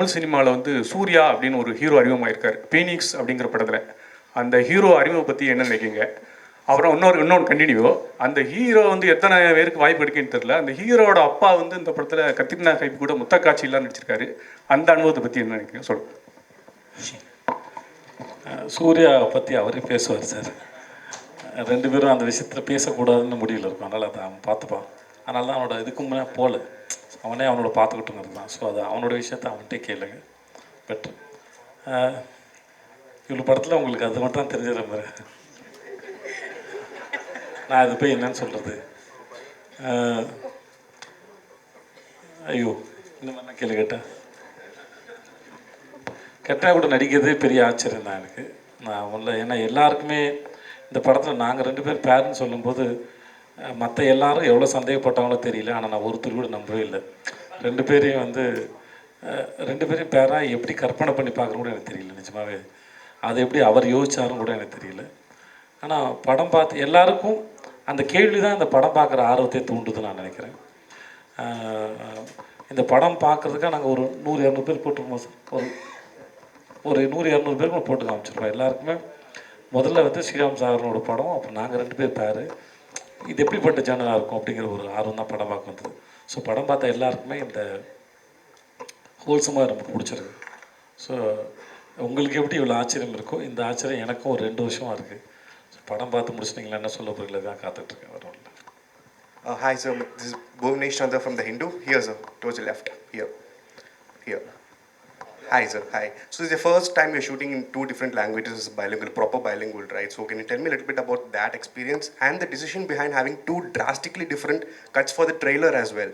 தமிழ் சினிமாவில் வந்து சூர்யா அப்படின்னு ஒரு ஹீரோ அறிமுகமாயிருக்கார் பீனிக்ஸ் அப்படிங்கிற படத்தில். அந்த ஹீரோ அறிமுகம் பற்றி என்ன நினைக்கிங்க? அப்புறம் இன்னொன்று கண்டினியூ, அந்த ஹீரோ வந்து எத்தனை பேருக்கு வாய்ப்பு இருக்குன்னு தெரியல. அந்த ஹீரோட அப்பா வந்து இந்த படத்தில் கத்ரினா கைஃப் கூட முத்த காட்சியெல்லாம் நடிச்சிருக்காரு. அந்த அனுபவத்தை பற்றி என்ன நினைக்கிறீங்க சொல்லுங்கள். சூர்யா பற்றி அவரே பேசுவார் சார். ரெண்டு பேரும் அந்த விஷயத்தில் பேசக்கூடாதுன்னு முடிவில் இருக்கும். அதனால் அதை அவன் பார்த்துப்பான். அதனால தான் அவனோட இதுக்கு முன்னே போகல, அவனே அவனோட பார்த்துக்கிட்டு இருந்தான். ஸோ அது அவனோட விஷயத்த அவன்கிட்டே கேளுங்க பெட்ரு. இவ்வளோ படத்தில் உங்களுக்கு அது மட்டும் தான் தெரிஞ்சிட மாதிரி. நான் அது போய் என்னன்னு சொல்கிறது? ஐயோ, இந்த மாதிரி நான் கேள்வி கேட்டால் கூட நடிக்கிறதே பெரிய ஆச்சரியம் தான் எனக்கு. நான் உள்ள ஏன்னா எல்லாருக்குமே இந்த படத்தில் நாங்கள் ரெண்டு பேர் பேருன்னு சொல்லும்போது மற்ற எல்லாரும் எவ்வளோ சந்தேகப்பட்டாங்களோ தெரியல. ஆனால் நான் ஒருத்தர் கூட நம்பவே இல்லை. ரெண்டு பேரையும் பேராக எப்படி கற்பனை பண்ணி பார்க்குறது கூட எனக்கு தெரியல நிஜமாகவே. அதை எப்படி அவர் யோசிச்சாரும் கூட எனக்கு தெரியல. ஆனால் படம் பார்த்து எல்லாருக்கும் அந்த கேள்வி தான் இந்த படம் பார்க்குற ஆர்வத்தை தூண்டுதுன்னு நான் நினைக்கிறேன். இந்த படம் பார்க்குறதுக்காக நாங்கள் ஒரு 100-200 பேர் போட்டிருக்கோம் சார். ஒரு 100-200 பேருக்கு போட்டு காமிச்சிருக்கோம். எல்லாருக்குமே முதல்ல வந்து ஸ்ரீராம் சாகரனோட படம், அப்புறம் நாங்கள் ரெண்டு பேர் பேர் இது எப்படிப்பட்ட சேனலாக இருக்கும் அப்படிங்கிற ஒரு ஆர்வம் தான் படம் பார்க்க வந்தது. ஸோ படம் பார்த்த எல்லாருக்குமே இந்த ஹோல்சமாக ரொம்ப பிடிச்சிருக்கு. ஸோ உங்களுக்கு எப்படி இவ்வளோ ஆச்சரியம் இருக்கோ, இந்த ஆச்சரியம் எனக்கும் ஒரு 2 வருஷமாக இருக்குது. ஸோ படம் பார்த்து முடிச்சிட்டிங்களா என்ன சொல்ல போகிறீங்களா தான் காத்துட்ருக்கேன். வரும். Hi sir, this is Bhuvnesh Chandra from the Hindu. Here sir, towards the left. Here. Hi sir, hi. So this is the first time you're shooting in 2 different languages, bilingual, proper bilingual, right? So can you tell me a little bit about that experience and the decision behind having 2 drastically different cuts for the trailer as well?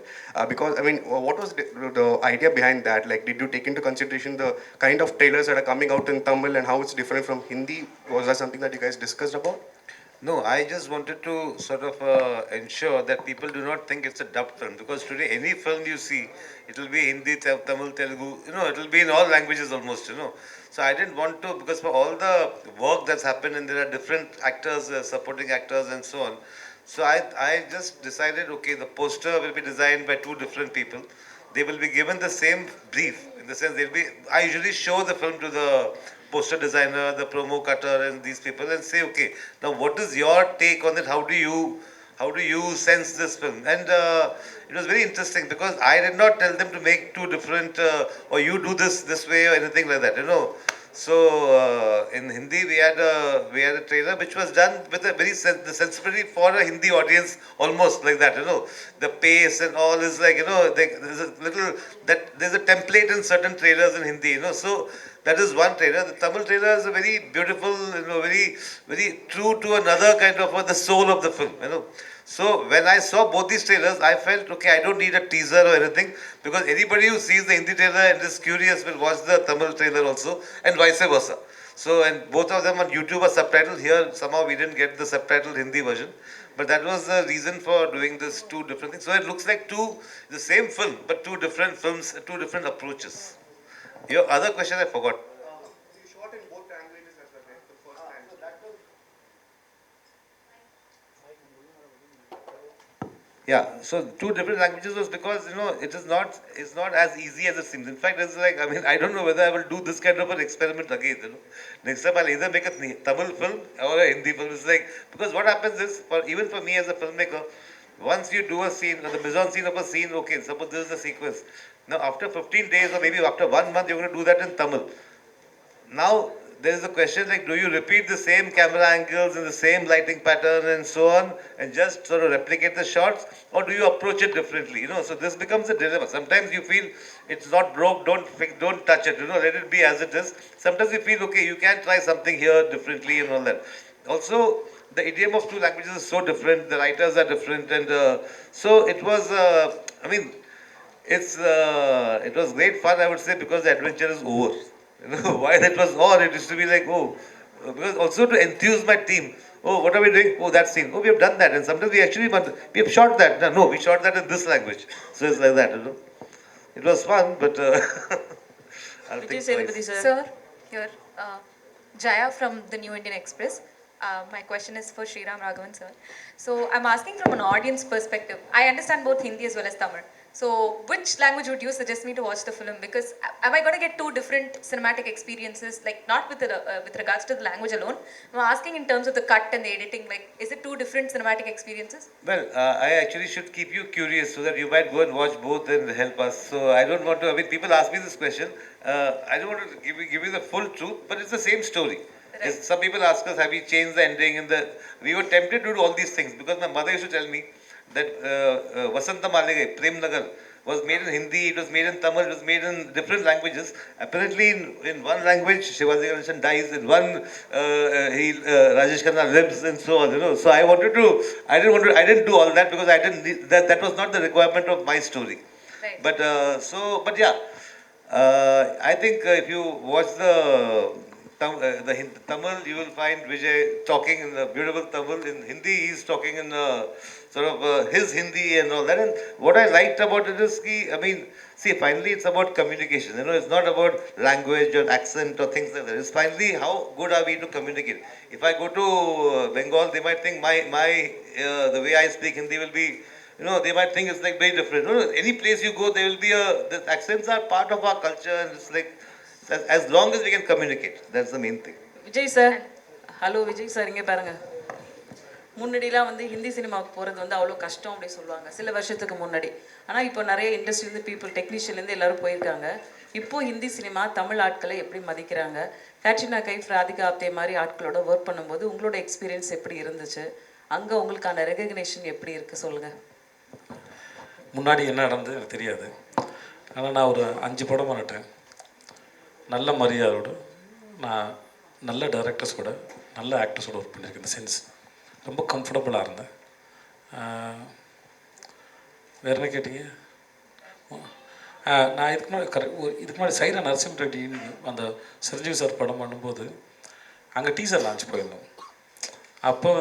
Because I mean, what was the idea behind that? Like, did you take into consideration the kind of trailers that are coming out in Tamil and how it's different from Hindi? Was that something that you guys discussed about? No, I just wanted to sort of ensure that people do not think it's a dubbed film, because today any film you see, it will be Hindi, Tamil, Telugu, it will be in all languages almost, So I didn't want to, because for all the work that's happened and there are different actors, supporting actors and so on. So I just decided, okay, the poster will be designed by 2 different people. They will be given the same brief, in the sense I usually show the film to the poster designer, the promo cutter and these people and say, okay, now what is your take on it? How do you sense this film? And it was very interesting because I did not tell them to make 2 different or you do this way or anything like that, So in Hindi we had a trailer which was done with a very the sensibility for a Hindi audience, almost like that, The pace and all is like, there's a little there's a template in certain trailers in Hindi, So that is one trailer. The Tamil trailer is a very beautiful, very very true to another kind of the soul of the film, So when I saw both these trailers, I felt, okay, I don't need a teaser or anything, because anybody who sees the Hindi trailer and is curious will watch the Tamil trailer also, and vice versa. So, and both of them on YouTube are subtitled. Here, somehow we didn't get the subtitled Hindi version, but that was the reason for doing this 2 different things. So it looks like the same film, but 2 different films, 2 different approaches. Your other question I forgot. You shot in both languages as well, right? The first time. Yeah, so 2 different languages was because it's not as easy as it seems. In fact, it's like, I don't know whether I will do this kind of an experiment again. Next time I'll either make a Tamil film or a Hindi film. It's like, because what happens is, even for me as a filmmaker, once you do a scene, the mise-en-scene of a scene, okay, suppose this is the sequence. Now after 15 days or maybe after 1 month, you're going to do that in Tamil. Now there is a question like, do you repeat the same camera angles and the same lighting pattern and so on and just sort of replicate the shots, or do you approach it differently? So this becomes a dilemma. Sometimes you feel it's not broke, don't touch it, let it be as it is. Sometimes you feel, okay, you can try something here differently and all that. Also, the idiom of 2 languages is so different, the writers are different, and so it was it was great fun, I would say, because the adventure is over. Why that was on, it used to be like, because also to enthuse my team. Oh, what are we doing? Oh, that scene. Oh, we have done that. And sometimes we have shot that. No, we shot that in this language. So it's like that, It was fun, but I'll Vijay, think twice. sir. Sir, here, Jaya from the New Indian Express. My question is for Sriram Raghavan, sir. So I'm asking from an audience perspective. I understand both Hindi as well as Tamil. So, which language would you suggest me to watch the film? Because am I going to get two different cinematic experiences? Like, not with regards to the language alone. I'm asking in terms of the cut and the editing. Like, is it two different cinematic experiences? Well, I actually should keep you curious so that you might go and watch both and help us. So I don't want to. I mean, people ask me this question. I don't want to give you the full truth, but it's the same story. Right. Yes, some people ask us, have we changed the ending? We were tempted to do all these things because my mother used to tell me that Vasanta Maligai, Prem Nagar, was made in Hindi, it was made in Tamil, it was made in different languages. Apparently, in one language, Shivaji Ganeshan dies, in one, Rajesh Khanna lives, and so on. So I didn't do all that because I didn't need, that was not the requirement of my story. Right. But yeah, I think if you watch the Tamil, you will find Vijay talking in the beautiful Tamil. In Hindi, he's talking in sort of his Hindi and all that. And what I liked about it is, I mean, see, finally it's about communication. It's not about language or accent or things like that. It's finally how good are we to communicate. If I go to Bengal, they might think the way I speak Hindi will be, they might think it's like very different. Any place you go, there will be the accents are part of our culture, and it's like as long as we can communicate, that's the main thing. Vijay sir, hello Vijay sir, இங்கே பாருங்க. முன்னாடிலாம் வந்து ஹிந்தி சினிமாவுக்கு போகிறது வந்து அவ்வளோ கஷ்டம் அப்படி சொல்லுவாங்க சில வருஷத்துக்கு முன்னாடி. ஆனால் இப்போ நிறைய இண்டஸ்ட்ரியிலேருந்து பீப்புள், டெக்னீஷியன்லேருந்து எல்லோரும் போயிருக்காங்க. இப்போ ஹிந்தி சினிமா தமிழ் ஆட்களை எப்படி மதிக்கிறாங்க? கேட்ரினா கைஃப், ராதிகா ஆப்தே மாதிரி ஆட்களோட ஒர்க் பண்ணும்போது உங்களோட எக்ஸ்பீரியன்ஸ் எப்படி இருந்துச்சு? அங்கே உங்களுக்கான ரெகக்னேஷன் எப்படி இருக்குது சொல்லுங்கள். முன்னாடி என்ன நடந்தது எனக்கு தெரியாது. ஆனால் நான் ஒரு 5 படம் பண்ணிட்டேன். நல்ல மரியாதையோடு நான் நல்ல டைரக்டர்ஸோட, நல்ல ஆக்டர்ஸோட ஒர்க் பண்ணியிருக்கேன். இந்த சென்ஸ் ரொம்ப கம்ஃபர்டபுளாக இருந்தேன். வேறு என்ன கேட்டீங்க? நான் இதுக்கு முன்னாடி சைரா நரசிம்ம ரெட்டி அந்த சிரஞ்சீவி சார் படம் பண்ணும்போது அங்கே டீசர் லான்ச் போயிருந்தோம். அப்போ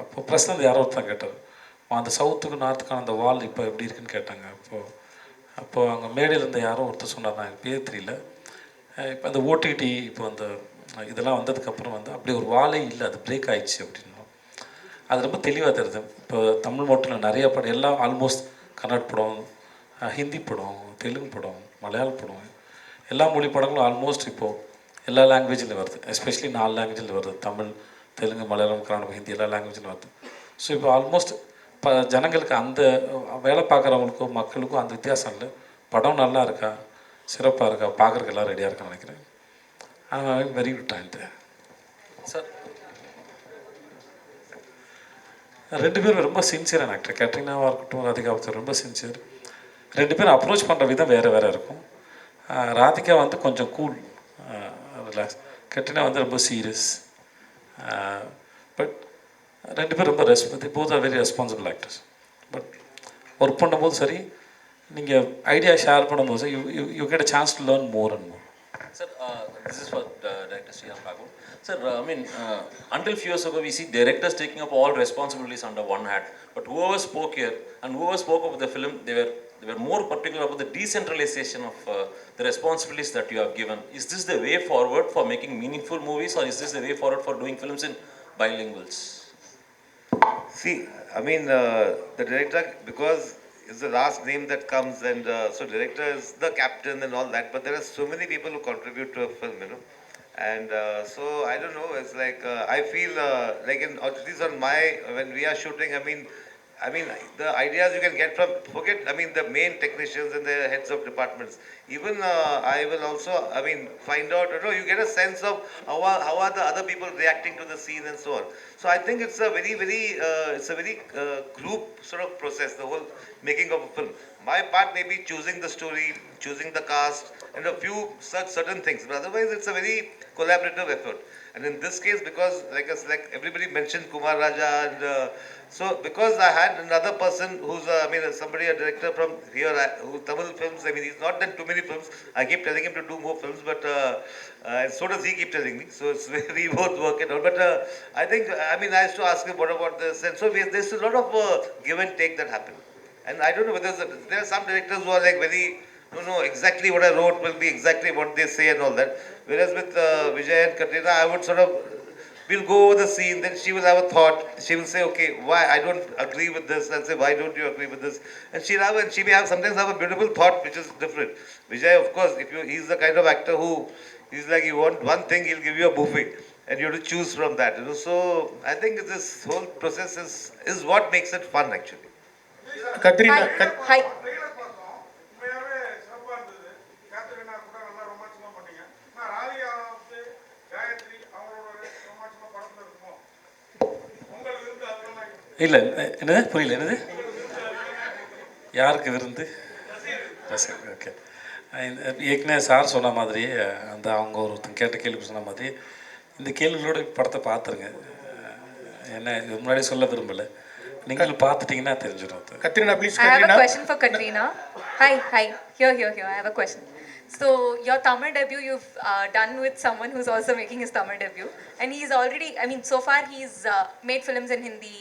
அப்போ பிரசன்ட் யாரோ ஒருத்தன் கேட்டார், அந்த சவுத்துக்கு நார்த்துக்கான அந்த வால் இப்போ எப்படி இருக்குன்னு கேட்டாங்க. அப்போது அங்கே மேடையில் இருந்த யாரோ ஒருத்தர் சொன்னார், நான் எனக்கு பேர் தெரியல. இப்போ அந்த ஓடிடி இப்போ அந்த இதெல்லாம் வந்ததுக்கப்புறம் அப்படி ஒரு வாலே இல்லை, அது பிரேக் ஆயிடுச்சு அப்படின்னா அது ரொம்ப தெளிவாக தெரியுது. இப்போ தமிழ் மட்டும் இல்லை, நிறைய படம் எல்லாம் ஆல்மோஸ்ட் கன்னட படம், ஹிந்தி படம், தெலுங்கு படம், மலையாள படம், எல்லா மொழி படங்களும் ஆல்மோஸ்ட் இப்போது எல்லா லாங்குவேஜில் வருது. எஸ்பெஷலி 4 லாங்குவேஜில் வருது. தமிழ், தெலுங்கு, மலையாளம், கன்னடம், ஹிந்தி எல்லா லாங்குவேஜில் வருது. ஸோ இப்போ ஆல்மோஸ்ட் ஜனங்களுக்கு அந்த வேலை பார்க்குறவங்களுக்கும் மக்களுக்கும் அந்த வித்தியாசம் இல்லை. படம் நல்லா இருக்கா, சிறப்பாக இருக்கா, பார்க்குறதுக்கு எல்லாம் ரெடியாக இருக்கான்னு நினைக்கிறேன். ஆனால் வெரி குட் டைம் சார். 2 பேரும் ரொம்ப சின்சியரான ஆக்டர். கேட்ரினாவாக இருக்கட்டும், ராதிகா ரொம்ப சின்சியர். 2 பேரும் அப்ரோச் பண்ணுற விதம் வேறு வேறு இருக்கும். ராதிகா கொஞ்சம் கூல், ரிலாக்ஸ். கேட்ரினா ரொம்ப சீரியஸ். பட் 2 பேரும் ரொம்ப both are very responsible actors. But work பண்ணும்போது சரி, நீங்கள் ஐடியா ஷேர் பண்ணும்போது you get a chance to learn more and more. Sir, this is for Director Sriram Pagul. Sir, I mean, until few years ago, we see directors taking up all responsibilities under one hat. But whoever spoke here and whoever spoke of the film, they were more particular about the decentralization of the responsibilities that you have given. Is this the way forward for making meaningful movies, or is this the way forward for doing films in bilinguals? See, I mean, the director, because it's the last name that comes, and so director is the captain and all that, but there are so many people who contribute to a film, and so I don't know, it's like I feel like at least when we are shooting, I mean, the ideas you can get from, the main technicians and the heads of departments. Even I will also, find out, you get a sense of how are the other people reacting to the scene and so on. So I think it's a very group sort of process, the whole making of a film. My part may be choosing the story, choosing the cast, and a few certain things, but otherwise it's a very collaborative effort. And in this case, because like everybody mentioned Kumar Raja, and so because I had another person who's somebody, a director from here, who Tamil films, he's not done too many films. I keep telling him to do more films, but and so does he keep telling me. So it's we both work it out. But I think, I used to ask him, what about this? And so there's a lot of give and take that happen. And I don't know whether there are some directors who are like very, no, exactly what I wrote will be exactly what they say and all that. Whereas with Vijay and Katrina, I would sort of We'll go over the scene, then she will have a thought. She will say, okay, why I don't agree with this, and say, why don't you agree with this? And she may have sometimes have a beautiful thought which is different. Vijay, of course, he's the kind of actor who, he's like, you want one thing, he'll give you a buffet, and you have to choose from that. So I think this whole process is what makes it fun, actually. Katrina Hi. Trailer பார்த்தோம் உண்மையாவே சிறப்பா இருந்தது Katerina கூட நல்லா ரொமான்ஸ்லாம் பண்ணீங்க நான் ராதிகா வந்து காயத்ரி அவங்களோட ரொமான்ஸ்லாம் படத்துல இருக்குமோ உங்களுக்கு இருந்து அதெல்லாம் இல்லை என்னது புரியல என்னது யாருக்கு விருந்து ரசிகர் ஓகே ஏற்கனவே சார் சொன்ன மாதிரி அந்த அவங்க ஒருத்தங்க கேட்ட கேள்வி சொன்ன மாதிரி இந்த கேள்விகளோட படத்தை பார்த்துருங்க என்ன இது முன்னாடி சொல்ல விரும்பலை நீங்களும் பார்த்துட்டிங்கன்னா தெரிஞ்சிடும் அது Katrina please I have a Katrina question for Katrina. Hi. Here. I have a question. So your Tamil debut you've done with someone who's also making his Tamil debut, and he's already. I mean, so far he's made films in Hindi.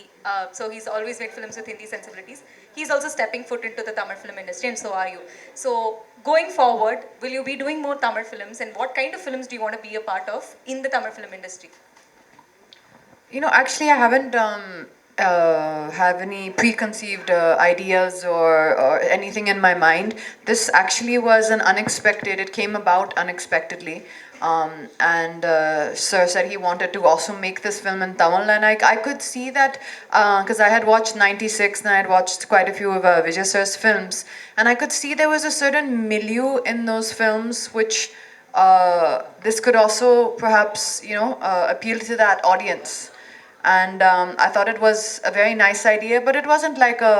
So he's always made films with Hindi sensibilities. He's also stepping foot into the Tamil film industry, and so are you. So going forward, will you be doing more Tamil films, and what kind of films do you want to be a part of in the Tamil film industry? You know, actually, I haven't have any preconceived ideas or anything in my mind. This actually was an unexpected. It came about unexpectedly, and Sir said he wanted to also make this film in Tamil, and I could see that because I had watched 96 and I had watched quite a few of Vijay Sir's films, and I could see there was a certain milieu in those films which this could also perhaps appeal to that audience. And I thought it was a very nice idea, but it wasn't like a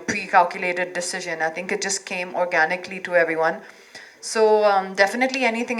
pre-calculated decision. I think it just came organically to everyone. So definitely anything else.